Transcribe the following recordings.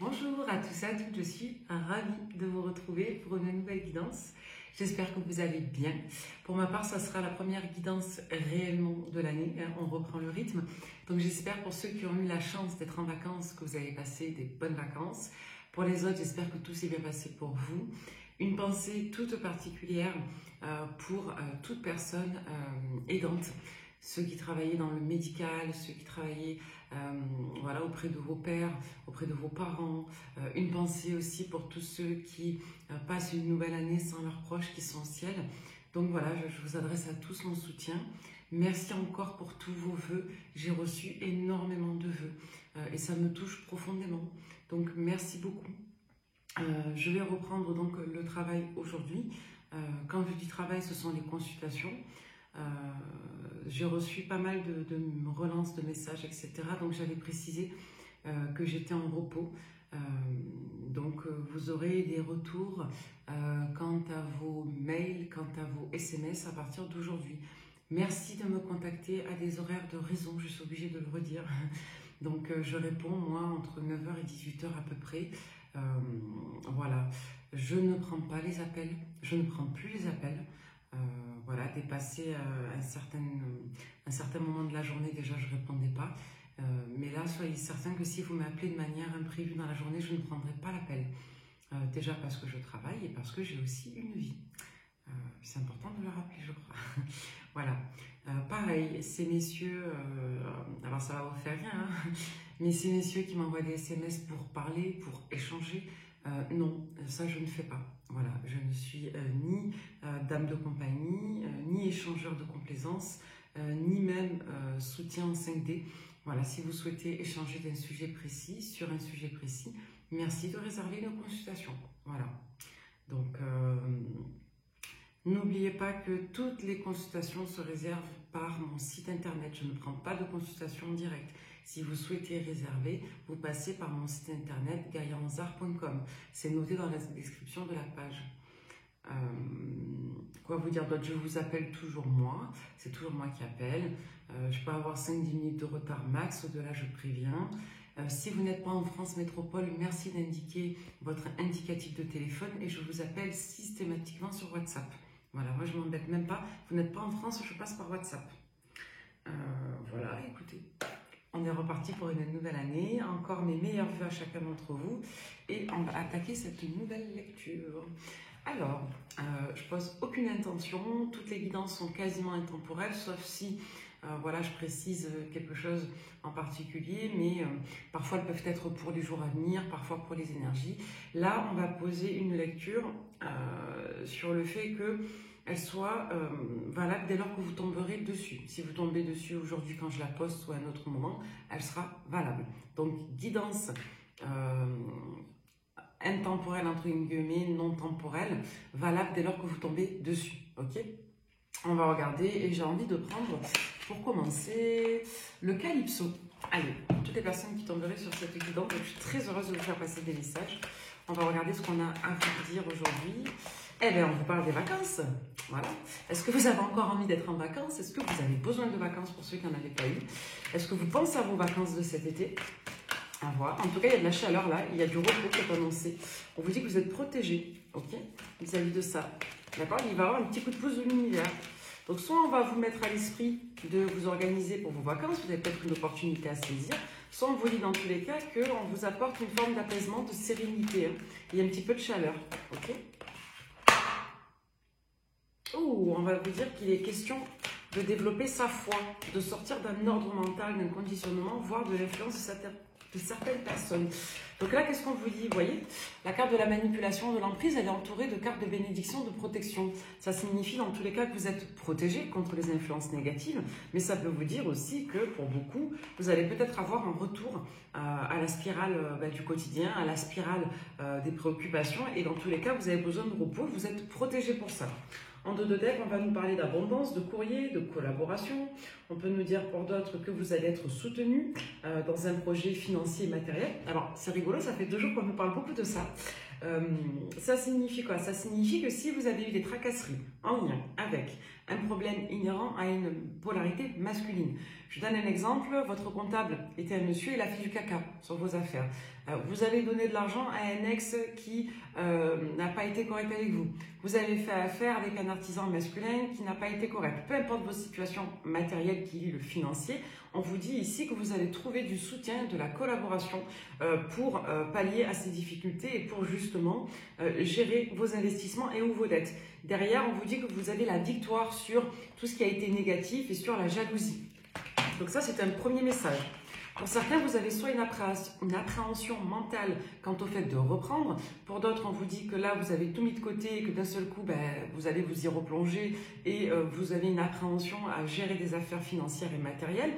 Bonjour à tous et à toutes, je suis ravie de vous retrouver pour une nouvelle guidance. J'espère que vous allez bien. Pour ma part, ça sera la première guidance réellement de l'année. On reprend le rythme. Donc j'espère pour ceux qui ont eu la chance d'être en vacances que vous avez passé des bonnes vacances. Pour les autres, j'espère que tout s'est bien passé pour vous. Une pensée toute particulière pour toute personne aidante. Ceux qui travaillaient dans le médical, ceux qui travaillaient voilà, auprès de vos pères, auprès de vos parents. Une pensée aussi pour tous ceux qui passent une nouvelle année sans leurs proches qui sont au ciel. Donc voilà, je vous adresse à tous mon soutien. Merci encore pour tous vos vœux. J'ai reçu énormément de vœux et ça me touche profondément. Donc merci beaucoup. Je vais reprendre donc le travail aujourd'hui. Quand je dis travail, ce sont les consultations. J'ai reçu pas mal de relances de messages, etc. Donc j'avais précisé que j'étais en repos. Donc vous aurez des retours quant à vos mails, quant à vos SMS à partir d'aujourd'hui. Merci de me contacter à des horaires de raison, je suis obligée de le redire. Donc je réponds moi entre 9h et 18h à peu près. Voilà, je ne prends pas les appels, je ne prends plus les appels. Voilà, dépassé un certain moment de la journée, déjà je ne répondais pas. Mais là, soyez certains que si vous m'appelez de manière imprévue dans la journée, je ne prendrai pas l'appel. Déjà parce que je travaille et parce que j'ai aussi une vie. C'est important de le rappeler, je crois. Voilà. Pareil, ces messieurs, alors ça va vous faire rien, hein, mais ces messieurs qui m'envoient des SMS pour parler, pour échanger, non, ça je ne fais pas. Voilà, je ne suis ni dame de compagnie, ni échangeur de complaisance, ni même soutien en 5D. Voilà, si vous souhaitez échanger d'un sujet précis, sur un sujet précis, merci de réserver nos consultations. Voilà. Donc, n'oubliez pas que toutes les consultations se réservent par mon site internet. Je ne prends pas de consultation directe. Si vous souhaitez réserver, vous passez par mon site internet gaillaanzar.com. C'est noté dans la description de la page. Quoi vous dire d'autre? Je vous appelle toujours moi. C'est toujours moi qui appelle. Je peux avoir 5-10 minutes de retard max. Au-delà, je préviens. Si vous n'êtes pas en France métropole, merci d'indiquer votre indicatif de téléphone et je vous appelle systématiquement sur WhatsApp. Voilà, moi je ne m'embête même pas. Vous n'êtes pas en France, je passe par WhatsApp. Voilà, écoutez, on est reparti pour une nouvelle année. Encore mes meilleurs vœux à chacun d'entre vous. Et on va attaquer cette nouvelle lecture. Alors, je pose aucune intention. Toutes les guidances sont quasiment intemporelles, sauf si, voilà, je précise quelque chose en particulier, mais parfois elles peuvent être pour les jours à venir, parfois pour les énergies. Là, on va poser une lecture sur le fait qu'elle soit valable dès lors que vous tomberez dessus. Si vous tombez dessus aujourd'hui quand je la poste ou à un autre moment, elle sera valable. Donc, guidance intemporelle, entre guillemets, non temporelle, valable dès lors que vous tombez dessus. Ok? On va regarder et j'ai envie de prendre, pour commencer, le Calypso. Allez, pour toutes les personnes qui tomberaient sur cette guidance, je suis très heureuse de vous faire passer des messages. On va regarder ce qu'on a à vous dire aujourd'hui. Eh bien, on vous parle des vacances. Voilà. Est-ce que vous avez encore envie d'être en vacances? Est-ce que vous avez besoin de vacances pour ceux qui n'en avaient pas eu? Est-ce que vous pensez à vos vacances de cet été? À voir. En tout cas, il y a de la chaleur là, il y a du repos qui est annoncé. On vous dit que vous êtes protégés, ok, vis-à-vis de ça. D'accord? Il va y avoir un petit coup de pouce de l'univers. Donc, soit on va vous mettre à l'esprit de vous organiser pour vos vacances, vous avez peut-être une opportunité à saisir, soit on vous dit dans tous les cas qu'on vous apporte une forme d'apaisement, de sérénité. Hein. Il y a un petit peu de chaleur, ok? Oh, on va vous dire qu'il est question de développer sa foi, de sortir d'un ordre mental, d'un conditionnement, voire de l'influence de certaines personnes. Donc là, qu'est-ce qu'on vous dit? Vous voyez, la carte de la manipulation, de l'emprise, elle est entourée de cartes de bénédiction, de protection. Ça signifie dans tous les cas que vous êtes protégé contre les influences négatives, mais ça peut vous dire aussi que pour beaucoup, vous allez peut-être avoir un retour à la spirale du quotidien, à la spirale des préoccupations, et dans tous les cas, vous avez besoin de repos, vous êtes protégé pour ça. En dos de deck, on va nous parler d'abondance, de courrier, de collaboration. On peut nous dire pour d'autres que vous allez être soutenu dans un projet financier et matériel. Alors, c'est rigolo, ça fait 2 jours qu'on nous parle beaucoup de ça. Ça signifie quoi? Ça signifie que si vous avez eu des tracasseries en lien avec un problème inhérent à une polarité masculine. Je donne un exemple, votre comptable était un monsieur, il a fait du caca sur vos affaires. Vous avez donné de l'argent à un ex qui n'a pas été correct avec vous. Vous avez fait affaire avec un artisan masculin qui n'a pas été correct. Peu importe vos situations matérielles qui lient le financier, on vous dit ici que vous allez trouver du soutien, de la collaboration pour pallier à ces difficultés et pour justement gérer vos investissements et ou vos dettes. Derrière, on vous dit que vous avez la victoire sur tout ce qui a été négatif et sur la jalousie. Donc ça, c'est un premier message. Pour certains, vous avez soit une appréhension mentale quant au fait de reprendre. Pour d'autres, on vous dit que là, vous avez tout mis de côté et que d'un seul coup, vous allez vous y replonger et vous avez une appréhension à gérer des affaires financières et matérielles.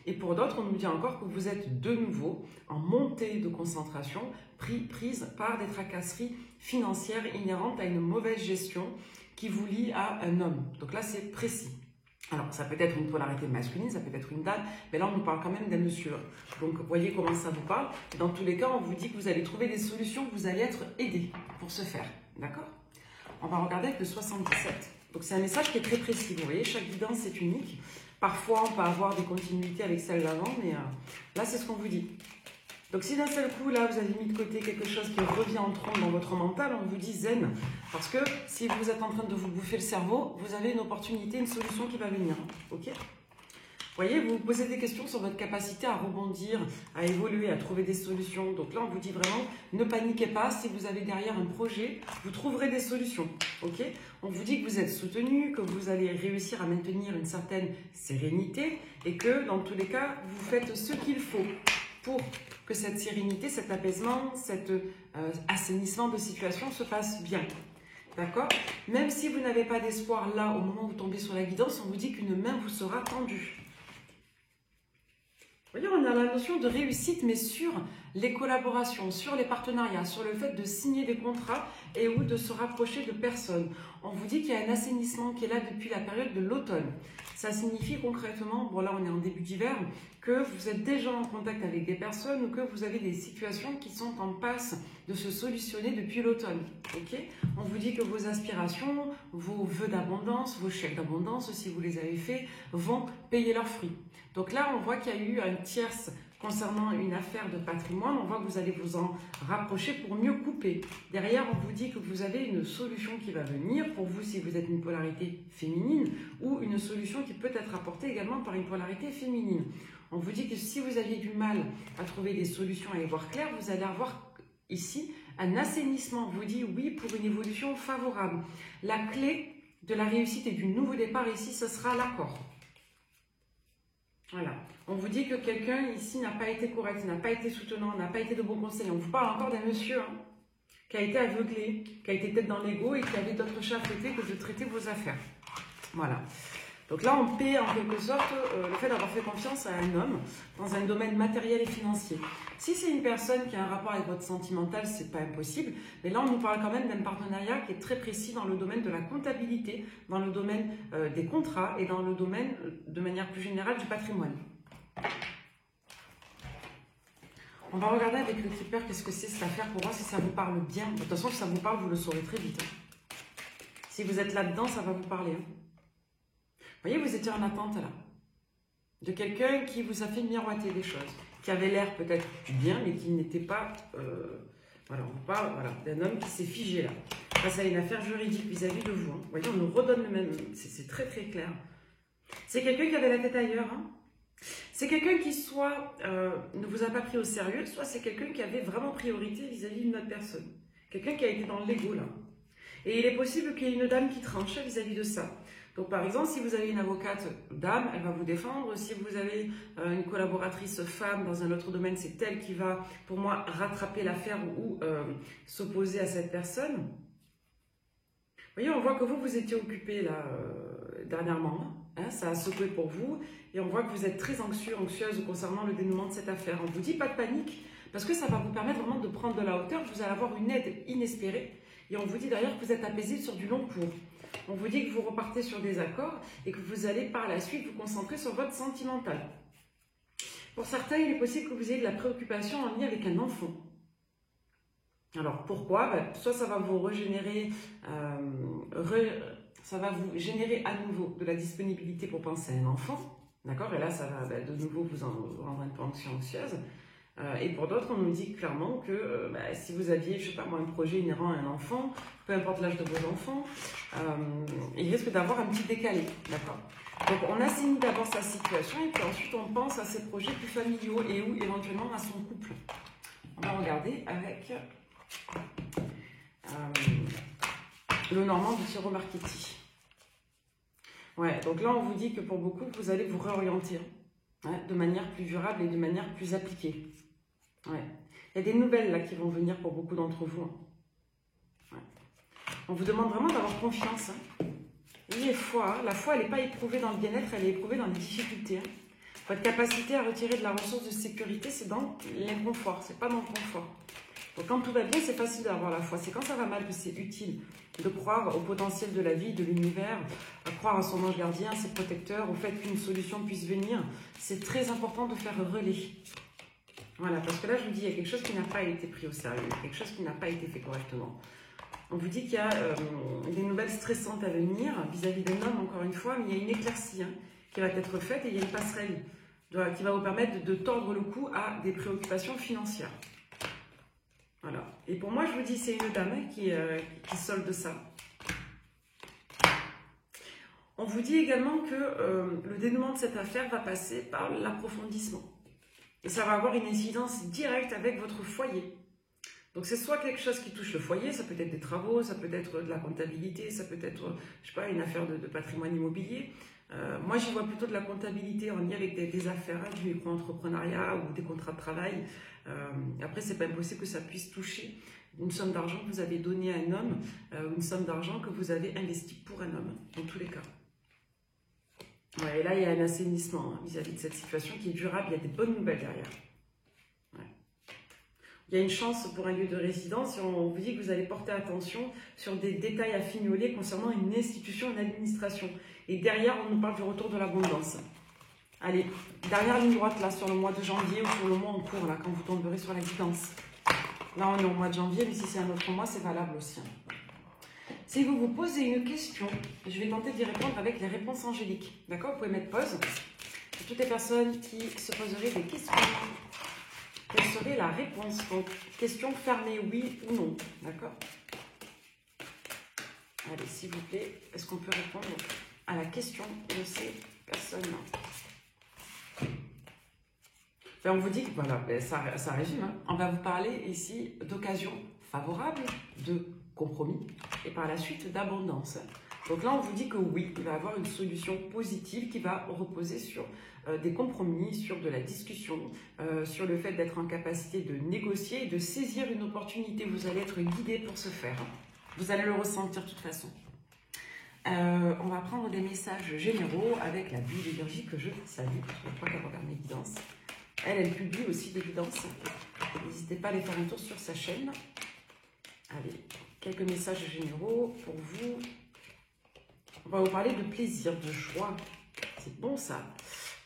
Et pour d'autres, on nous dit encore que vous êtes de nouveau en montée de concentration, prise par des tracasseries financières inhérentes à une mauvaise gestion qui vous lie à un homme. Donc là, c'est précis. Alors, ça peut être une polarité masculine, ça peut être une dame, mais là, on nous parle quand même d'un monsieur. Donc, voyez comment ça vous parle. Dans tous les cas, on vous dit que vous allez trouver des solutions, que vous allez être aidé pour ce faire. D'accord? On va regarder avec le 77. Donc, c'est un message qui est très précis. Vous voyez, chaque guidance est unique. Parfois, on peut avoir des continuités avec celle d'avant, mais là, c'est ce qu'on vous dit. Donc, si d'un seul coup, là, vous avez mis de côté quelque chose qui revient en trompe dans votre mental, on vous dit zen. Parce que si vous êtes en train de vous bouffer le cerveau, vous avez une opportunité, une solution qui va venir. Ok? Vous voyez, vous vous posez des questions sur votre capacité à rebondir, à évoluer, à trouver des solutions. Donc là, on vous dit vraiment, ne paniquez pas. Si vous avez derrière un projet, vous trouverez des solutions. Ok? On vous dit que vous êtes soutenu, que vous allez réussir à maintenir une certaine sérénité et que, dans tous les cas, vous faites ce qu'il faut pour que cette sérénité, cet apaisement, cet assainissement de situation se passe bien. D'accord? Même si vous n'avez pas d'espoir là, au moment où vous tombez sur la guidance, on vous dit qu'une main vous sera tendue. Vous voyez, on a la notion de réussite, mais sur les collaborations, sur les partenariats, sur le fait de signer des contrats et ou de se rapprocher de personnes. On vous dit qu'il y a un assainissement qui est là depuis la période de l'automne. Ça signifie concrètement, bon là on est en début d'hiver, que vous êtes déjà en contact avec des personnes ou que vous avez des situations qui sont en passe de se solutionner depuis l'automne. Okay? On vous dit que vos aspirations, vos vœux d'abondance, vos chèques d'abondance, si vous les avez faits, vont payer leurs fruits. Donc là, on voit qu'il y a eu une tierce concernant une affaire de patrimoine. On voit que vous allez vous en rapprocher pour mieux couper. Derrière, on vous dit que vous avez une solution qui va venir pour vous si vous êtes une polarité féminine ou une solution qui peut être apportée également par une polarité féminine. On vous dit que si vous aviez du mal à trouver des solutions, à y voir clair, vous allez avoir ici un assainissement. On vous dit oui pour une évolution favorable. La clé de la réussite et du nouveau départ ici, ce sera l'accord. Voilà. On vous dit que quelqu'un ici n'a pas été correct, n'a pas été soutenant, n'a pas été de bon conseil. On vous parle encore d'un monsieur qui a été aveuglé, qui a été tête dans l'ego et qui avait d'autres chats à fêter que de traiter vos affaires. Voilà. Donc là, on paie en quelque sorte le fait d'avoir fait confiance à un homme dans un domaine matériel et financier. Si c'est une personne qui a un rapport avec votre sentimental, c'est pas impossible. Mais là, on nous parle quand même d'un partenariat qui est très précis dans le domaine de la comptabilité, dans le domaine des contrats et dans le domaine, de manière plus générale, du patrimoine. On va regarder avec le clipper qu'est-ce que c'est cette affaire pour voir si ça vous parle bien. De toute façon, si ça vous parle, vous le saurez très vite. Si vous êtes là-dedans, ça va vous parler. Vous voyez, vous étiez en attente là, de quelqu'un qui vous a fait miroiter des choses, qui avait l'air peut-être du bien, mais qui n'était pas, voilà, on parle d'un homme qui s'est figé là, face à une affaire juridique vis-à-vis de vous. Vous voyez, on nous redonne le même, c'est très très clair. C'est quelqu'un qui avait la tête ailleurs, C'est quelqu'un qui soit ne vous a pas pris au sérieux, soit c'est quelqu'un qui avait vraiment priorité vis-à-vis d'une autre personne. Quelqu'un qui a été dans l'ego là. Et il est possible qu'il y ait une dame qui tranche vis-à-vis de ça. Donc par exemple, si vous avez une avocate dame, elle va vous défendre. Si vous avez une collaboratrice femme dans un autre domaine, c'est elle qui va, pour moi, rattraper l'affaire ou s'opposer à cette personne. Vous voyez, on voit que vous étiez occupé là dernièrement. Ça a secoué pour vous. Et on voit que vous êtes très anxieux, anxieuse concernant le dénouement de cette affaire. On vous dit pas de panique, parce que ça va vous permettre vraiment de prendre de la hauteur. Vous allez avoir une aide inespérée. Et on vous dit d'ailleurs que vous êtes apaisé sur du long cours. On vous dit que vous repartez sur des accords et que vous allez par la suite vous concentrer sur votre sentimental. Pour certains, il est possible que vous ayez de la préoccupation en lien avec un enfant. Alors pourquoi? Soit ça va vous régénérer, ça va vous générer à nouveau de la disponibilité pour penser à un enfant. D'accord? Et là, ça va de nouveau vous rendre un peu anxieuse. Et pour d'autres, on nous dit clairement que si vous aviez, je sais pas moi, un projet inhérent à un enfant, peu importe l'âge de vos enfants, il risque d'avoir un petit décalé. D'accord? Donc, on assainit d'abord sa situation et puis ensuite, on pense à ses projets plus familiaux et ou éventuellement à son couple. On va regarder avec le Normand du Tarot Marchetti. Ouais, donc là, on vous dit que pour beaucoup, vous allez vous réorienter de manière plus durable et de manière plus appliquée. Ouais. Il y a des nouvelles là qui vont venir pour beaucoup d'entre vous. Ouais. On vous demande vraiment d'avoir confiance. La foi, elle n'est pas éprouvée dans le bien-être, elle est éprouvée dans les difficultés. Votre capacité à retirer de la ressource de sécurité, c'est dans l'inconfort, c'est pas dans le confort. Donc quand tout va bien, c'est facile d'avoir la foi. C'est quand ça va mal que c'est utile de croire au potentiel de la vie, de l'univers, à croire à son ange gardien, ses protecteurs, au fait qu'une solution puisse venir. C'est très important de faire relais. Voilà, parce que là, je vous dis, il y a quelque chose qui n'a pas été pris au sérieux, quelque chose qui n'a pas été fait correctement. On vous dit qu'il y a des nouvelles stressantes à venir vis-à-vis d'un homme, encore une fois, mais il y a une éclaircie qui va être faite et il y a une passerelle qui va vous permettre de tordre le cou à des préoccupations financières. Voilà. Et pour moi, je vous dis, c'est une dame qui solde ça. On vous dit également que le dénouement de cette affaire va passer par l'approfondissement. Et ça va avoir une incidence directe avec votre foyer. Donc c'est soit quelque chose qui touche le foyer, ça peut être des travaux, ça peut être de la comptabilité, ça peut être, je sais pas, une affaire de patrimoine immobilier. Moi, j'y vois plutôt de la comptabilité en lien avec des affaires, du micro-entrepreneuriat ou des contrats de travail. Après, c'est pas impossible que ça puisse toucher une somme d'argent que vous avez donnée à un homme, une somme d'argent que vous avez investie pour un homme, dans tous les cas. Ouais, et là, il y a un assainissement vis-à-vis de cette situation qui est durable, il y a des bonnes nouvelles derrière. Ouais. Il y a une chance pour un lieu de résidence et on vous dit que vous allez porter attention sur des détails à fignoler concernant une institution, une administration. Et derrière, on nous parle du retour de l'abondance. Allez, dernière ligne droite là sur le mois de janvier ou sur le mois en cours, là, quand vous tomberez sur la guidance. Là, on est au mois de janvier, mais si c'est un autre mois, c'est valable aussi. Si vous vous posez une question, je vais tenter d'y répondre avec les réponses angéliques. D'accord? Vous pouvez mettre pause. Pour toutes les personnes qui se poseraient des questions, quelle serait la réponse? Donc, question fermée, oui ou non. D'accord? Allez, s'il vous plaît, est-ce qu'on peut répondre à la question de ces personnes-là? On vous dit que voilà, ça résume. On va vous parler ici d'occasion favorable, de compromis et par la suite d'abondance. Donc là, on vous dit que oui, il va y avoir une solution positive qui va reposer sur des compromis, sur de la discussion, sur le fait d'être en capacité de négocier et de saisir une opportunité. Vous allez être guidé pour ce faire. Vous allez le ressentir de toute façon. On va prendre des messages généraux avec la bulle d'énergie que je salue. Je crois qu'elle regarde mes guidances. Elle publie aussi des guidances. N'hésitez pas à aller faire un tour sur sa chaîne. Allez, quelques messages généraux pour vous. On va vous parler de plaisir, de joie. C'est bon ça.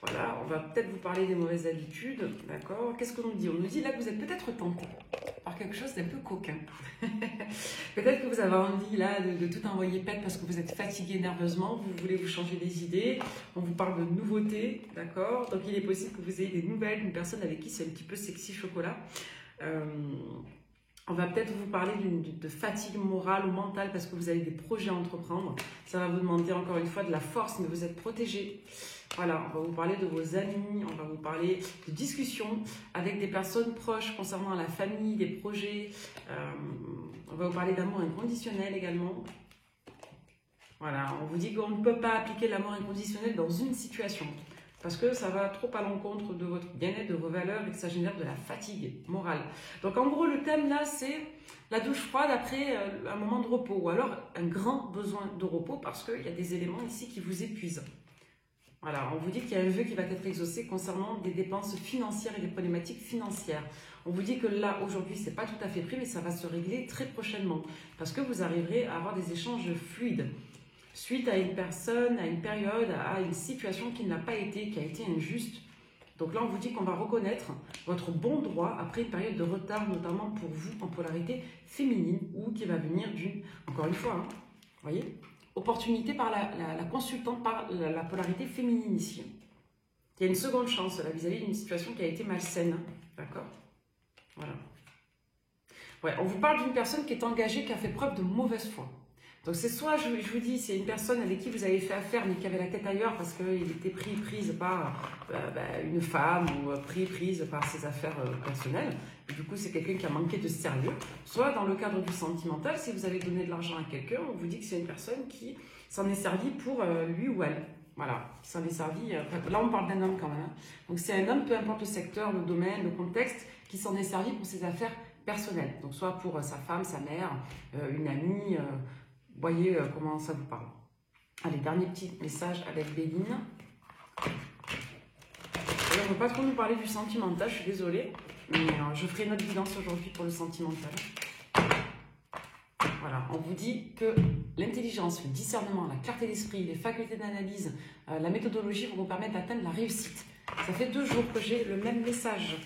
Voilà, on va peut-être vous parler des mauvaises habitudes. D'accord? Qu'est-ce qu'on nous dit? On nous dit là que vous êtes peut-être tenté par quelque chose d'un peu coquin. Peut-être que vous avez envie là de tout envoyer pète parce que vous êtes fatigué nerveusement, vous voulez vous changer les idées. On vous parle de nouveautés, d'accord? Donc il est possible que vous ayez des nouvelles d'une personne avec qui c'est un petit peu sexy chocolat. On va peut-être vous parler de fatigue morale ou mentale parce que vous avez des projets à entreprendre. Ça va vous demander encore une fois de la force, mais vous êtes protégé. Voilà, on va vous parler de vos amis, on va vous parler de discussions avec des personnes proches concernant la famille, des projets. On va vous parler d'amour inconditionnel également. Voilà, on vous dit qu'on ne peut pas appliquer l'amour inconditionnel dans une situation parce que ça va trop à l'encontre de votre bien-être, de vos valeurs et que ça génère de la fatigue morale. Donc en gros, le thème là, c'est la douche froide après un moment de repos ou alors un grand besoin de repos parce qu'il y a des éléments ici qui vous épuisent. Voilà, on vous dit qu'il y a un vœu qui va être exaucé concernant des dépenses financières et des problématiques financières. On vous dit que là, aujourd'hui, c'est pas tout à fait pris, mais ça va se régler très prochainement parce que vous arriverez à avoir des échanges fluides suite à une personne, à une période, à une situation qui n'a pas été, qui a été injuste. Donc là, on vous dit qu'on va reconnaître votre bon droit après une période de retard, notamment pour vous en polarité féminine ou qui va venir d'une, encore une fois, vous voyez, opportunité par la consultante, par la polarité féminine ici. Il y a une seconde chance là vis-à-vis d'une situation qui a été malsaine. D'accord? Voilà. Ouais, on vous parle d'une personne qui est engagée, qui a fait preuve de mauvaise foi. Donc c'est soit, je vous dis, c'est une personne avec qui vous avez fait affaire mais qui avait la tête ailleurs parce qu'il était prise par une femme ou prise par ses affaires personnelles. Et du coup, c'est quelqu'un qui a manqué de sérieux. Soit dans le cadre du sentimental, si vous avez donné de l'argent à quelqu'un, on vous dit que c'est une personne qui s'en est servie pour lui ou elle. Voilà, qui s'en est servi. Là, on parle d'un homme quand même. Hein. Donc c'est un homme, peu importe le secteur, le domaine, le contexte, qui s'en est servi pour ses affaires personnelles. Donc soit pour sa femme, sa mère, une amie... voyez comment ça vous parle. Allez, dernier petit message avec Béline. On ne veut pas trop nous parler du sentimental, je suis désolée. Mais je ferai une autre guidance aujourd'hui pour le sentimental. Voilà, on vous dit que l'intelligence, le discernement, la clarté d'esprit, les facultés d'analyse, la méthodologie vont vous permettre d'atteindre la réussite. Ça fait 2 jours que j'ai le même message.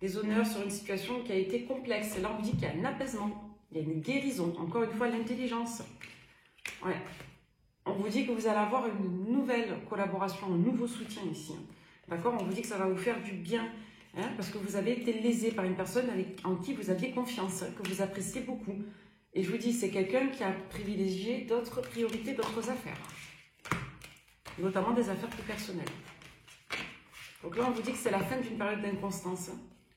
Des honneurs sur une situation qui a été complexe. Et là, on vous dit qu'il y a un apaisement. Il y a une guérison, encore une fois, l'intelligence. Ouais. On vous dit que vous allez avoir une nouvelle collaboration, un nouveau soutien ici. D'accord? On vous dit que ça va vous faire du bien, hein, parce que vous avez été lésé par une personne en qui vous aviez confiance, que vous appréciez beaucoup. Et je vous dis, c'est quelqu'un qui a privilégié d'autres priorités, d'autres affaires. Notamment des affaires plus personnelles. Donc là, on vous dit que c'est la fin d'une période d'inconstance.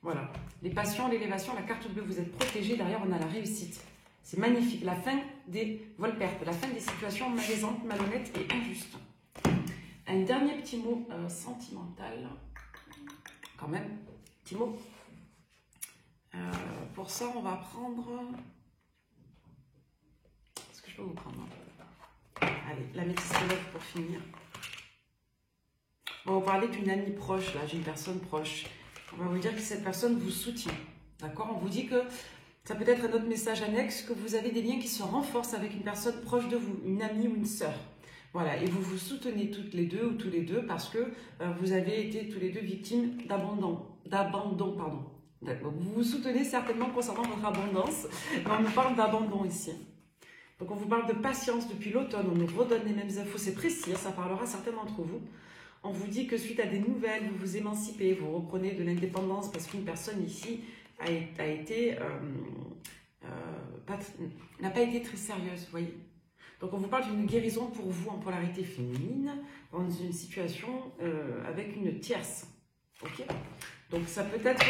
Voilà, les passions, l'élévation, la carte bleue, vous êtes protégés, derrière on a la réussite. C'est magnifique, la fin des vols-pertes, la fin des situations malaisantes, malhonnêtes et injustes. Un dernier petit mot sentimental, quand même, petit mot. Pour ça, on va prendre... Est-ce que je peux vous prendre? Allez, la métisse de l'œuf pour finir. On va vous parler d'une amie proche, là, j'ai une personne proche. On va vous dire que cette personne vous soutient. D'accord? On vous dit que ça peut être un autre message annexe, que vous avez des liens qui se renforcent avec une personne proche de vous, une amie ou une sœur. Voilà, et vous vous soutenez toutes les deux ou tous les deux parce que vous avez été tous les deux victimes d'abandon. Vous vous soutenez certainement concernant votre abondance, mais on nous parle d'abandon ici. Donc on vous parle de patience depuis l'automne, on nous redonne les mêmes infos, c'est précis, ça parlera certainement entre vous. On vous dit que suite à des nouvelles, vous vous émancipez, vous reprenez de l'indépendance parce qu'une personne ici n'a pas été très sérieuse, vous voyez. Donc on vous parle d'une guérison pour vous en polarité féminine, dans une situation avec une tierce. Ok? Donc ça peut être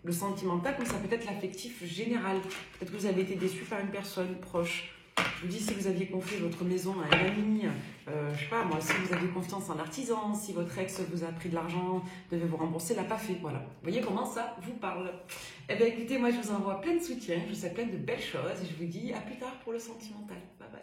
le sentimental, comme ça peut être l'affectif général. Peut-être que vous avez été déçu par une personne proche. Je vous dis, si vous aviez confié votre maison à un ami, je sais pas moi, si vous aviez confiance en l'artisan, si votre ex vous a pris de l'argent, devait vous rembourser, l'a pas fait, voilà. Vous voyez comment ça vous parle? Eh bien écoutez, moi je vous envoie plein de soutien, je vous souhaite plein de belles choses et je vous dis à plus tard pour le sentimental. Bye bye.